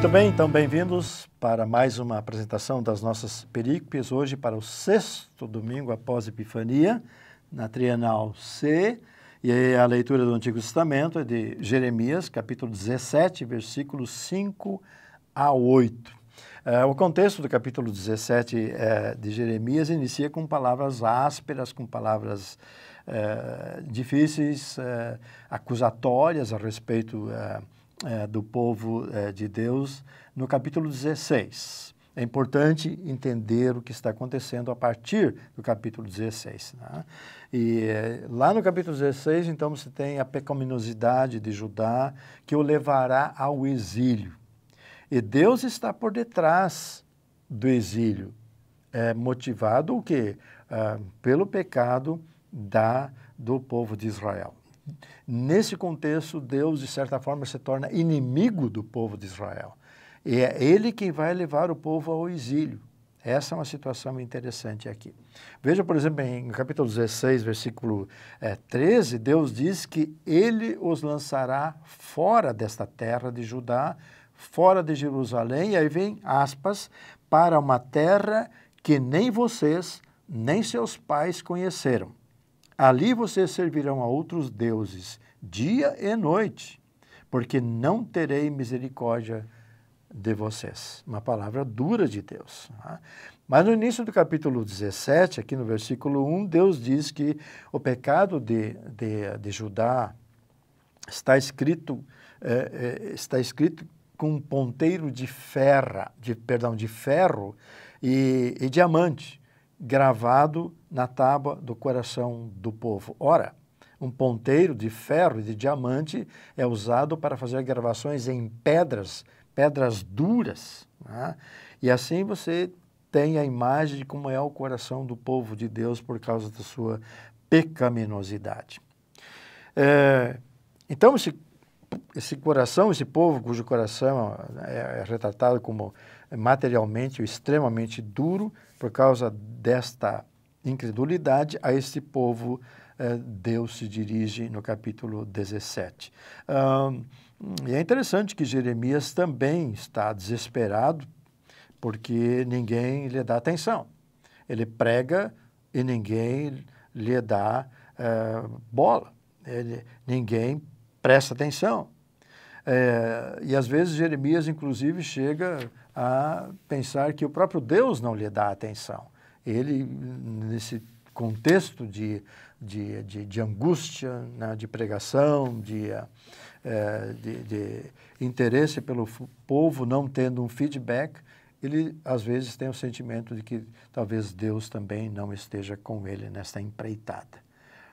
Muito bem, então bem-vindos para mais uma apresentação das nossas perícopes, hoje para o sexto domingo após Epifania, na Trienal C, e a leitura do Antigo Testamento é de Jeremias, capítulo 17, versículos 5 a 8. O contexto do capítulo 17 de Jeremias inicia com palavras ásperas, com palavras difíceis, acusatórias a respeito do povo de Deus no capítulo 16. É importante entender o que está acontecendo a partir do capítulo 16. Né? E lá no capítulo 16, então, você tem a pecaminosidade de Judá que o levará ao exílio. E Deus está por detrás do exílio, motivado o quê? Pelo pecado do povo de Israel. Nesse contexto, Deus, de certa forma, se torna inimigo do povo de Israel. E é ele quem vai levar o povo ao exílio. Essa é uma situação interessante aqui. Veja, por exemplo, em capítulo 16, versículo 13, Deus diz que ele os lançará fora desta terra de Judá, fora de Jerusalém, e aí vem aspas, para uma terra que nem vocês, nem seus pais conheceram. Ali vocês servirão a outros deuses, dia e noite, porque não terei misericórdia de vocês. Uma palavra dura de Deus. Né? Mas no início do capítulo 17, aqui no versículo 1, Deus diz que o pecado de Judá está escrito com um ponteiro de ferro e diamante, gravado na tábua do coração do povo. Ora, um ponteiro de ferro e de diamante é usado para fazer gravações em pedras duras. Né? E assim você tem a imagem de como é o coração do povo de Deus por causa da sua pecaminosidade. Então, esse coração, esse povo cujo coração é retratado como materialmente extremamente duro, por causa desta incredulidade, a esse povo Deus se dirige no capítulo 17. E é interessante que Jeremias também está desesperado, porque ninguém lhe dá atenção. Ele prega e ninguém lhe dá bola, ninguém presta atenção. E às vezes Jeremias, inclusive, chega a pensar que o próprio Deus não lhe dá atenção. Ele, nesse contexto de angústia, né, de pregação, de interesse pelo povo não tendo um feedback, ele às vezes tem o sentimento de que talvez Deus também não esteja com ele nesta empreitada.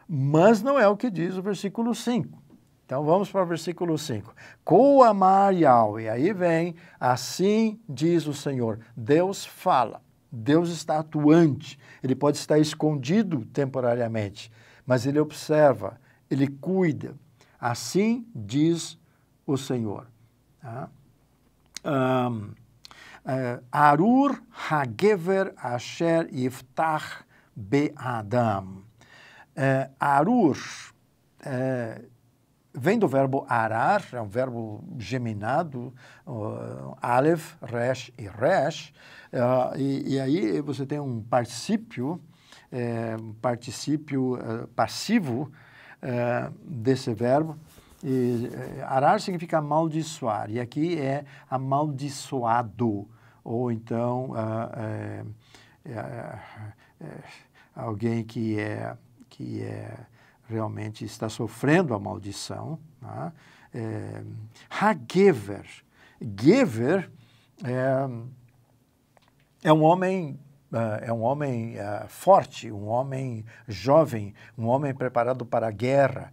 Mas não é o que diz o versículo 5. Então vamos para o versículo 5. Coamar Yahweh, aí vem, assim diz o Senhor. Deus fala, Deus está atuante, ele pode estar escondido temporariamente, mas ele observa, ele cuida. Assim diz o Senhor. Arur hagever asher yiftach be'adam. Arur vem do verbo arar, é um verbo geminado, aleph, resh e resh, e aí você tem um particípio passivo desse verbo, e arar significa amaldiçoar, e aqui é amaldiçoado, ou então alguém que realmente está sofrendo a maldição. Né? Hagever. Gever é um homem forte, um homem jovem, um homem preparado para a guerra.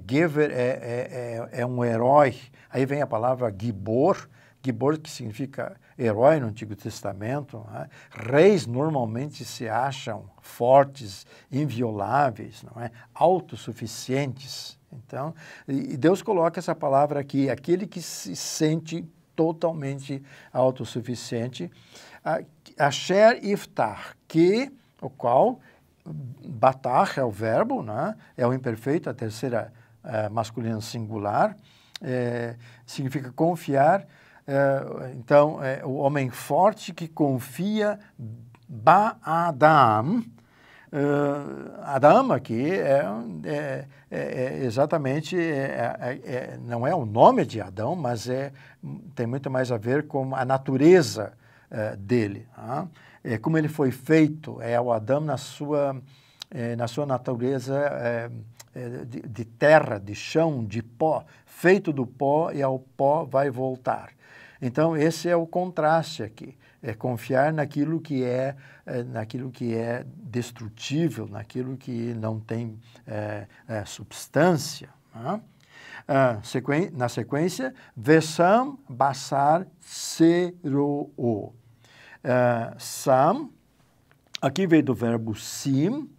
Gever é um herói. Aí vem a palavra Gibor, Gibor que significa herói no Antigo Testamento. Né? Reis normalmente se acham fortes, invioláveis, não é? Autossuficientes. Então, e Deus coloca essa palavra aqui, aquele que se sente totalmente autossuficiente, Asher Iftach, o qual, Batach é o verbo, né? É o imperfeito, a terceira masculina singular, significa confiar, Então, o homem forte que confia Ba'adam. Adam aqui exatamente, não é o nome de Adão, mas tem muito mais a ver com a natureza dele. Como ele foi feito, é o Adão na sua natureza de terra, de chão, de pó, feito do pó e ao pó vai voltar. Então, esse é o contraste aqui. É confiar naquilo que é destrutível, naquilo que não tem substância. Na sequência, Vesam Basar Seroo. Sam, aqui veio do verbo sim,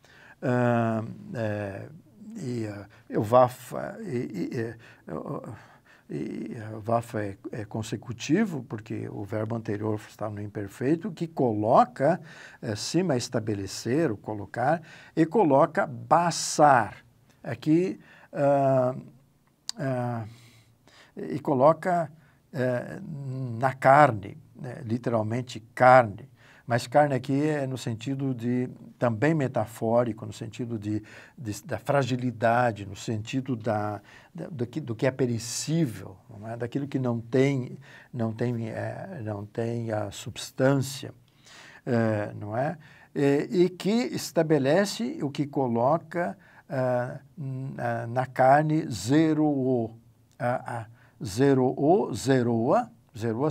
o Vaf é consecutivo, porque o verbo anterior está no imperfeito, que coloca, cima, estabelecer, o colocar, e coloca basar. Aqui, e coloca na carne, literalmente carne. Mas carne aqui é no sentido também metafórico, no sentido da fragilidade, no sentido do que é perecível, não é? Daquilo que não tem a substância, não é? E que estabelece o que coloca na carne zero-o. Zero-o, zeroa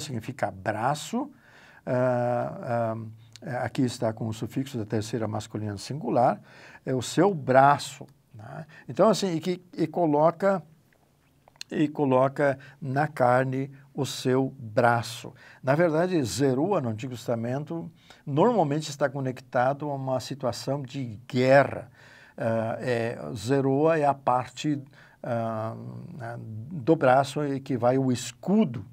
significa braço. Aqui está com o sufixo da terceira masculina singular, é o seu braço. Né? Então, assim, e coloca na carne o seu braço. Na verdade, zeroa no Antigo Testamento normalmente está conectado a uma situação de guerra. Zeroa é a parte do braço em que vai o escudo.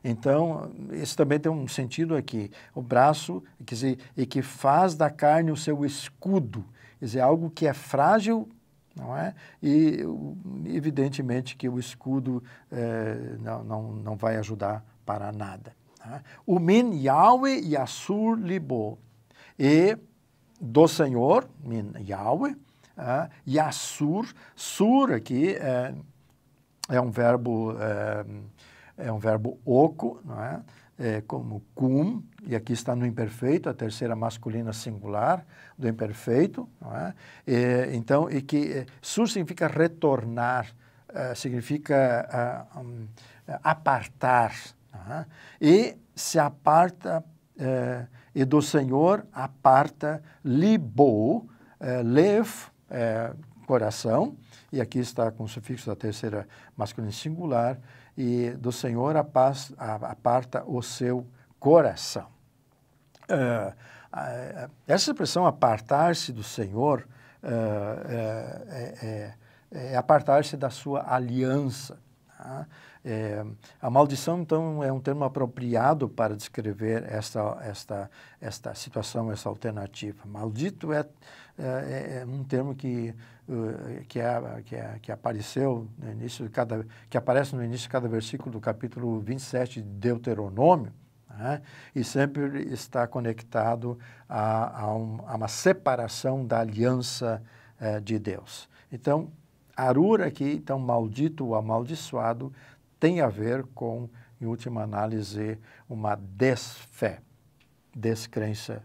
Então, isso também tem um sentido aqui. O braço, quer dizer, e que faz da carne o seu escudo. Quer dizer, algo que é frágil, não é? E, evidentemente, que o escudo não vai ajudar para nada. Tá? O min Yahweh Yasur libo. E do Senhor, min Yahweh, Yasur. Sur aqui é um verbo... É um verbo oco, não é? Como cum, e aqui está no imperfeito, a terceira masculina singular do imperfeito, não é? Então, e que sur significa retornar, significa apartar, não é? E se aparta, e do Senhor aparta libo, lev, coração, e aqui está com o sufixo da terceira masculina singular, e do Senhor aparta o seu coração. Essa expressão apartar-se do Senhor é apartar-se da sua aliança. Tá? A maldição, então, é um termo apropriado para descrever esta situação, essa alternativa. Maldito é um termo que apareceu no início que aparece no início de cada versículo do capítulo 27 de Deuteronômio, né? E sempre está conectado a uma separação da aliança de Deus. Então, Arur aqui, então, maldito ou amaldiçoado, tem a ver com, em última análise, uma desfé, descrença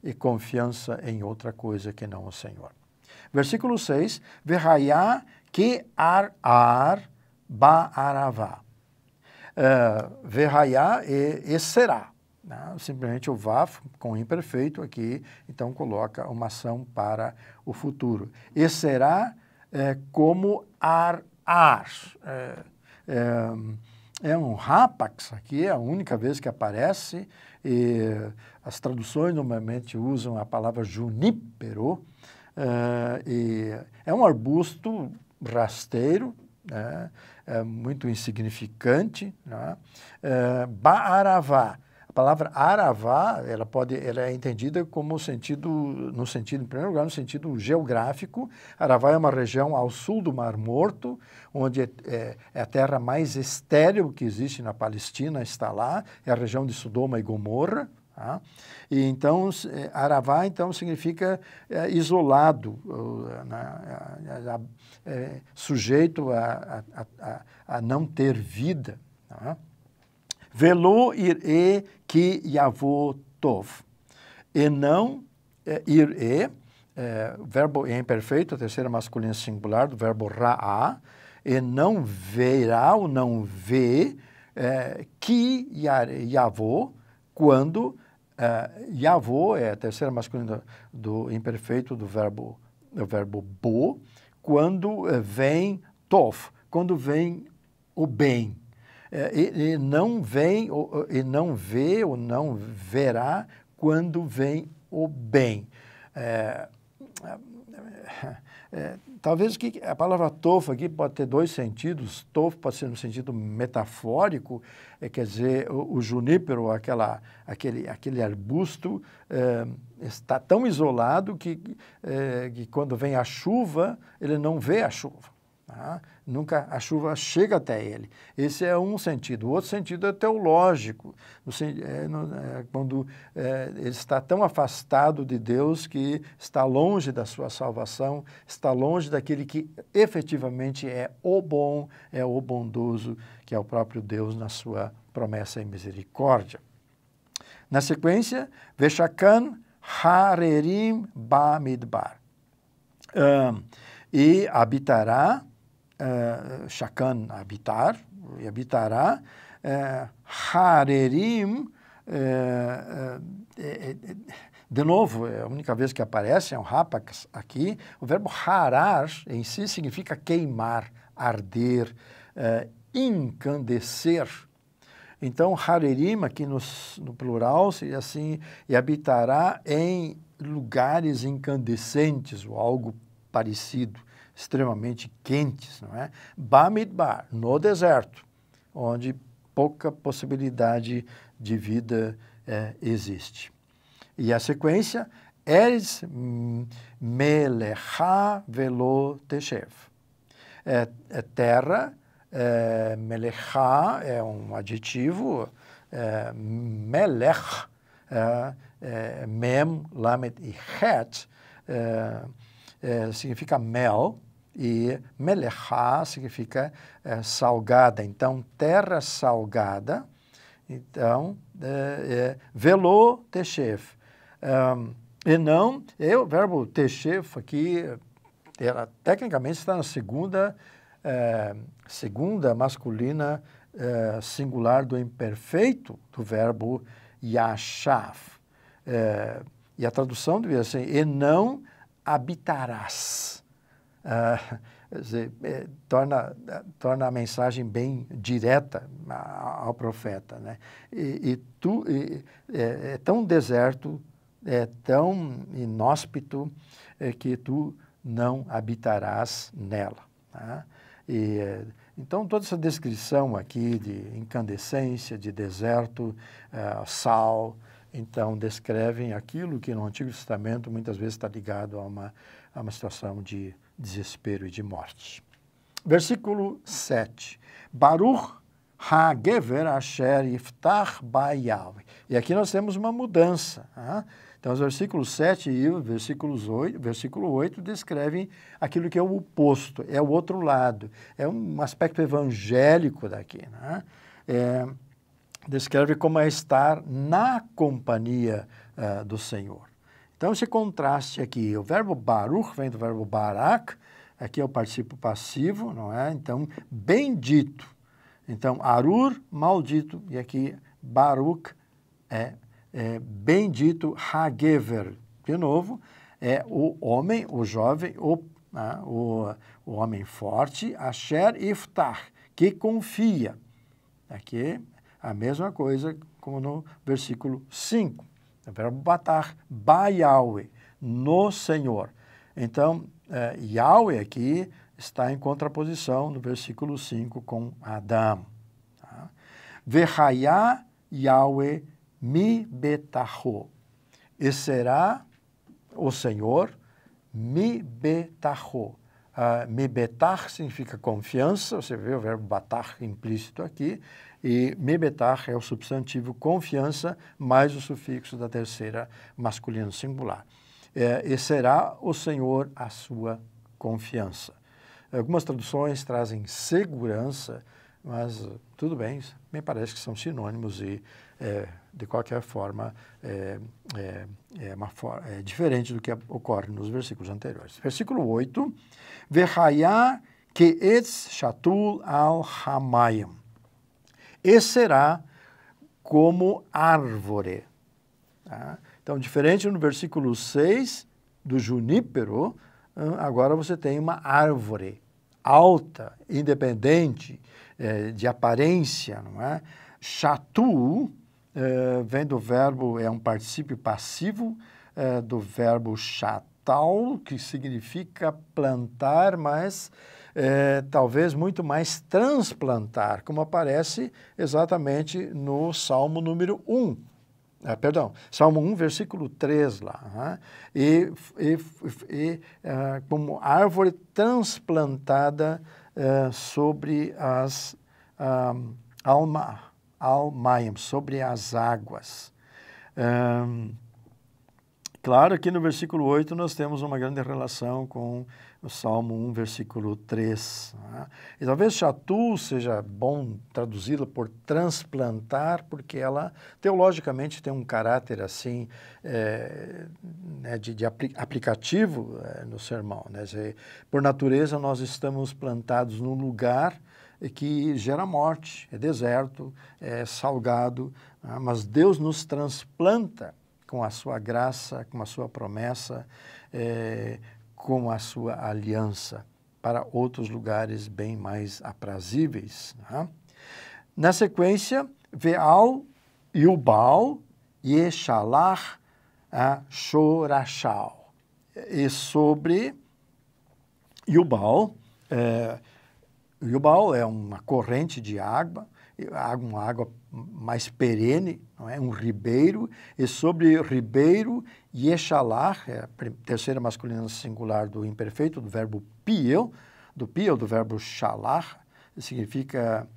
e confiança em outra coisa que não o Senhor. Versículo 6, Verraiá que ar ba'aravá. Verraiá e será. Né? Simplesmente o vaf com imperfeito aqui, então coloca uma ação para o futuro. E será como ar. É um rápax aqui, é a única vez que aparece, e as traduções normalmente usam a palavra junípero, e é um arbusto rasteiro, né? Muito insignificante. Né? Ba'aravá. A palavra Aravá, ela é entendida como em primeiro lugar, no sentido geográfico. Aravá é uma região ao sul do Mar Morto, onde é a terra mais estéril que existe na Palestina, está lá, é a região de Sodoma e Gomorra. Tá? E então, Aravá, então, significa isolado, sujeito a não ter vida. Tá? Velo ir'e ki yavo tov. E não ir'e, verbo imperfeito, a terceira masculina singular do verbo ra'á, e não verá ou não vê ki yavo, quando yavo é a terceira masculina do imperfeito do verbo bo, quando vem tov, quando vem o bem. E não vem, e não vê ou não verá quando vem o bem. Talvez a palavra tov aqui pode ter dois sentidos. Tov pode ser no sentido metafórico, quer dizer, o junípero, aquele arbusto, está tão isolado que quando vem a chuva, ele não vê a chuva. Tá? Nunca a chuva chega até ele. Esse é um sentido. O outro sentido é teológico, quando ele está tão afastado de Deus que está longe da sua salvação, está longe daquele que efetivamente é o bom, é o bondoso, que é o próprio Deus na sua promessa e misericórdia. Na sequência, Veshakan harerim bamidbar. E habitará, Shakan, habitar, e habitará, Harerim, de novo, é a única vez que aparece, é um rapax aqui, o verbo harar em si significa queimar, arder, incandescer. Então, Harerim, aqui no plural, seria assim, e habitará em lugares incandescentes, ou algo parecido, extremamente quentes, não é? Bamidbar, no deserto, onde pouca possibilidade de vida existe. E a sequência, Eres melecha velo teshev. Terra, melecha é um adjetivo, melech, mem, lamed e het, significa mel, e melechá significa salgada. Então, terra salgada, então, velo teshev. E não, o verbo teshev aqui, ela tecnicamente está na segunda masculina singular do imperfeito do verbo yashav. E a tradução devia ser, e não habitarás. Torna a mensagem bem direta ao profeta, né? É tão deserto, é tão inóspito que tu não habitarás nela. Tá? Então, toda essa descrição aqui de incandescência, de deserto, sal, então, descrevem aquilo que no Antigo Testamento muitas vezes está ligado a uma situação de desespero e de morte. Versículo 7. Baruch ha-gever asher yiftach ba Yahweh. E aqui nós temos uma mudança. Tá? Então, os versículos 7 e o versículo 8 descrevem aquilo que é o oposto, é o outro lado. É um aspecto evangélico daqui. Né? Descreve como é estar na companhia do Senhor. Então, esse contraste aqui, o verbo baruch vem do verbo barak, aqui é o particípio passivo, não é? Então, bendito. Então, arur, maldito, e aqui baruch bendito, hagever. De novo, é o homem, o jovem, o homem forte, asher iftach, que confia. Aqui a mesma coisa como no versículo 5. O verbo batar, ba Yahweh, no Senhor. Então, Yahweh aqui está em contraposição no versículo 5 com Adão. Tá? Vehayá Yahweh mi betaho. E será o Senhor mi betaho. Mi betar significa confiança, você vê o verbo batar implícito aqui, e mi betar é o substantivo confiança, mais o sufixo da terceira masculino singular. E será o Senhor a sua confiança. Algumas traduções trazem segurança, mas tudo bem, me parece que são sinônimos e, de qualquer forma, é diferente do que ocorre nos versículos anteriores. Versículo 8, Vehaya ke'etz shatul al hamayim. E será como árvore. Tá? Então, diferente no versículo 6 do junípero, agora você tem uma árvore alta, independente, de aparência, não é? Shatu vem do verbo, é um particípio passivo do verbo shatal, que significa plantar, mas talvez muito mais transplantar, como aparece exatamente no Salmo número 1. Salmo 1, versículo 3 lá. Como árvore transplantada sobre as almaim, sobre as águas. Claro que no versículo 8 nós temos uma grande relação com o Salmo 1, versículo 3. Né? E talvez shatu seja bom traduzi-la por transplantar, porque ela teologicamente tem um caráter assim, de aplicativo no sermão. Né? Por natureza nós estamos plantados num lugar que gera morte, é deserto, é salgado, mas Deus nos transplanta com a sua graça, com a sua promessa, com a sua aliança para outros lugares bem mais aprazíveis. Né? Na sequência, Ve'al Yubal Yeshalach Shorashal. E sobre Yubal, Yubal é uma corrente de água, uma água mais perene, não é? Um ribeiro, e sobre ribeiro, Yeshalach, a terceira masculina singular do imperfeito, do verbo piel, do verbo shalach, significa,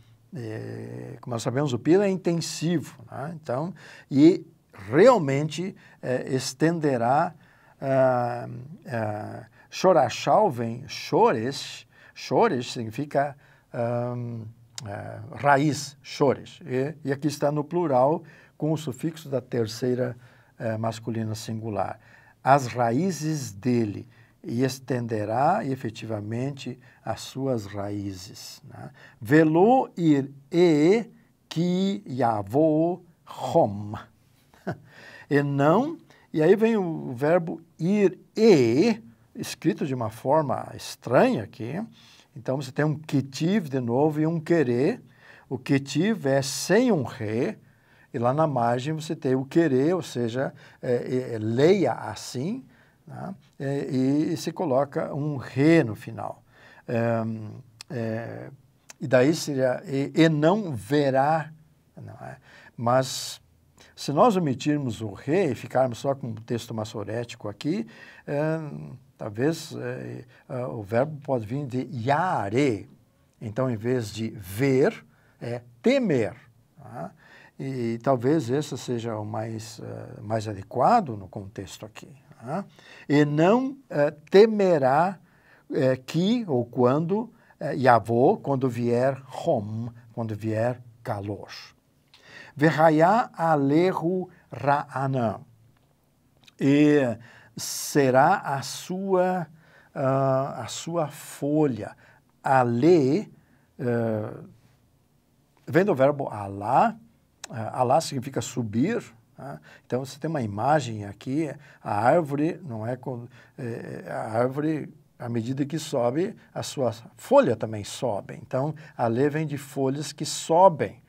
como nós sabemos, o piel é intensivo, né? Então, e realmente estenderá, Shorashal vem chores significa raiz, chores. E aqui está no plural com o sufixo da terceira masculina singular. As raízes dele, e estenderá efetivamente as suas raízes. Né? Velo ir ki yavo hom. E não, e aí vem o verbo ir escrito de uma forma estranha aqui. Então, você tem um ketiv de novo e um querer. O ketiv é sem um re, e lá na margem você tem o querer, ou seja, leia assim, né? E se coloca um re no final. E daí seria, e não verá, não é? Mas se nós omitirmos o re e ficarmos só com o texto massorético aqui, talvez o verbo pode vir de yare. Então, em vez de ver, é temer. Tá? E talvez esse seja o mais adequado no contexto aqui. Tá? E não temerá que ou quando, Yavô, quando vier Hom, quando vier calor. Vehaya alehu ra'anã. E será a sua folha. Ale, vem do verbo alá. Alá significa subir. Tá? Então, você tem uma imagem aqui, a árvore, não é? A árvore, à medida que sobe, a sua folha também sobe. Então, ale vem de folhas que sobem.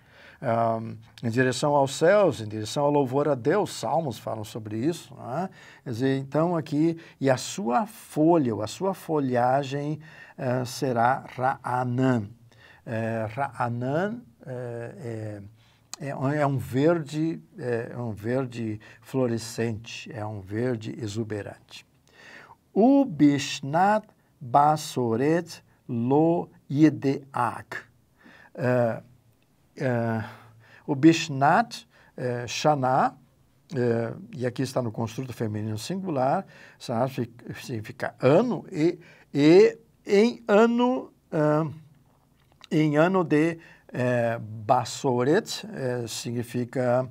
Em direção aos céus, em direção ao louvor a Deus, salmos falam sobre isso. Né? Quer dizer, então aqui, e a sua folha, ou a sua folhagem será Ra'anã. Ra'anã é um verde florescente, é um verde exuberante. Ubishnat basoret lo yedeak. O Bishnat, Shana, e aqui está no construto feminino singular, Shana significa ano, e em ano de Basoret significa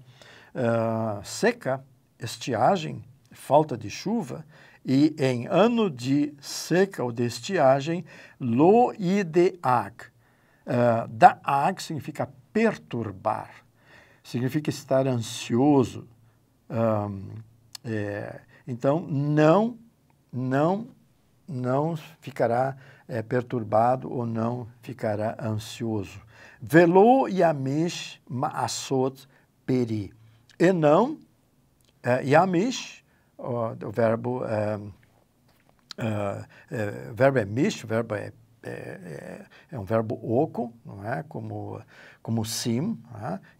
seca, estiagem, falta de chuva, e em ano de seca ou de estiagem, lo ideag. Daag significa perturbar, significa estar ansioso. Então, não ficará perturbado ou não ficará ansioso. Velo yamish maasot peri. E não, yamish, o verbo é mish, o verbo é um verbo oco, não é? Como sim,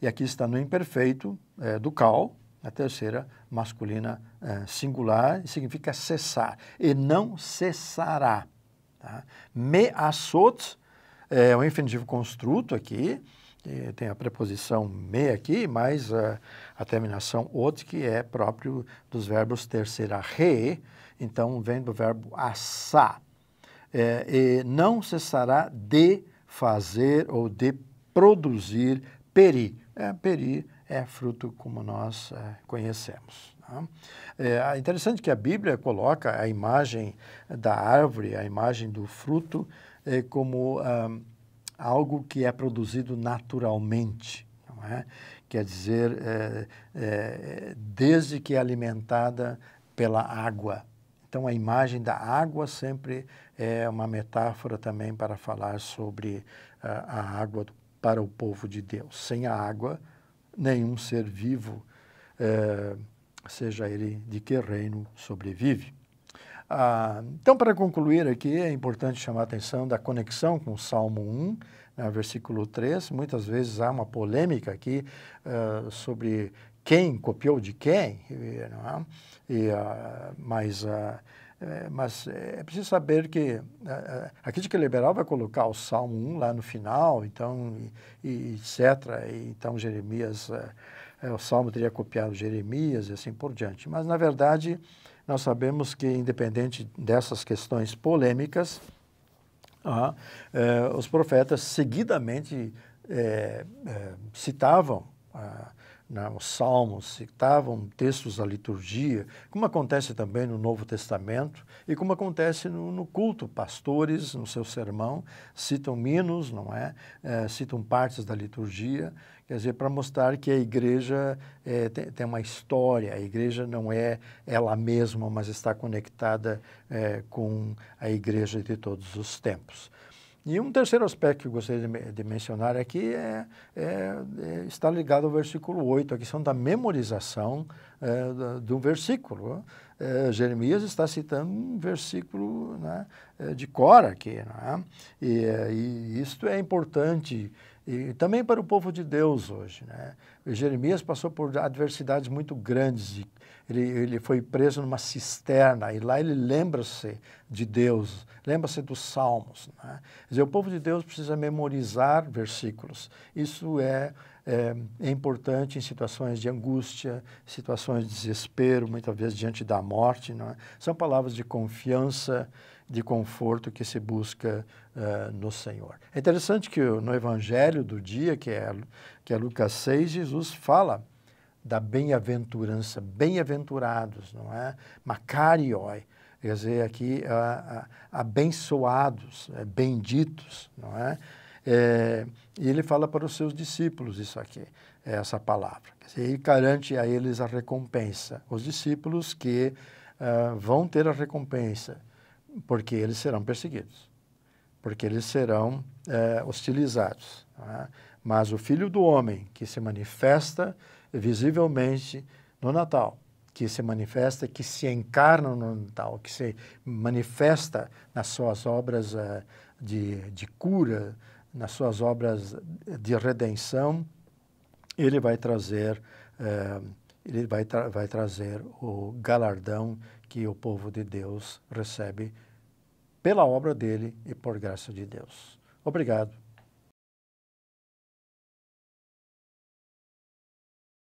e aqui está no imperfeito do kal, a terceira masculina singular, significa cessar, e não cessará. Tá? Measot é o infinitivo construto aqui, tem a preposição me aqui, mais a terminação ot, que é próprio dos verbos terceira re, então vem do verbo assar. E não cessará de fazer ou de produzir peri. Peri é fruto como nós conhecemos. Tá? É interessante que a Bíblia coloca a imagem da árvore, a imagem do fruto, como algo que é produzido naturalmente, não é? Quer dizer, desde que é alimentada pela água. Então, a imagem da água sempre é uma metáfora também para falar sobre a água para o povo de Deus. Sem a água, nenhum ser vivo, seja ele de que reino, sobrevive. Então, para concluir aqui, é importante chamar a atenção da conexão com o Salmo 1, versículo 3. Muitas vezes há uma polêmica aqui sobre quem copiou de quem, não é? Mas é preciso saber que a crítica liberal vai colocar o Salmo 1 lá no final, então, etc. Então, Jeremias, o Salmo teria copiado Jeremias e assim por diante. Mas, na verdade, nós sabemos que, independente dessas questões polêmicas, os profetas seguidamente citavam os salmos, citavam textos da liturgia, como acontece também no Novo Testamento e como acontece no culto. Pastores, no seu sermão, citam hinos, não é? Citam partes da liturgia, quer dizer, para mostrar que a igreja tem uma história, a igreja não é ela mesma, mas está conectada com a igreja de todos os tempos. E um terceiro aspecto que eu gostaria de mencionar aqui está ligado ao versículo 8, a questão da memorização do versículo. Jeremias está citando um versículo, né, de cor aqui. Né? E isto é importante e também para o povo de Deus hoje. Né? Jeremias passou por adversidades muito grandes. Ele foi preso numa cisterna e lá ele lembra-se de Deus, lembra-se dos Salmos. Né? Quer dizer, o povo de Deus precisa memorizar versículos. Isso é importante em situações de angústia, situações de desespero, muitas vezes diante da morte. Não é? São palavras de confiança, de conforto que se busca no Senhor. É interessante que no Evangelho do dia, que é Lucas 6, Jesus fala da bem-aventurança, bem-aventurados, não é? Makarioi, quer dizer, aqui abençoados, benditos, não é? E ele fala para os seus discípulos isso aqui, essa palavra. Quer dizer, e garante a eles a recompensa. Os discípulos que vão ter a recompensa, porque eles serão perseguidos, porque eles serão hostilizados. Não é? Mas o Filho do Homem, que se manifesta visivelmente no Natal, que se manifesta, que se encarna no Natal, que se manifesta nas suas obras de cura, nas suas obras de redenção, ele vai trazer, vai trazer o galardão que o povo de Deus recebe pela obra dele e por graça de Deus. Obrigado.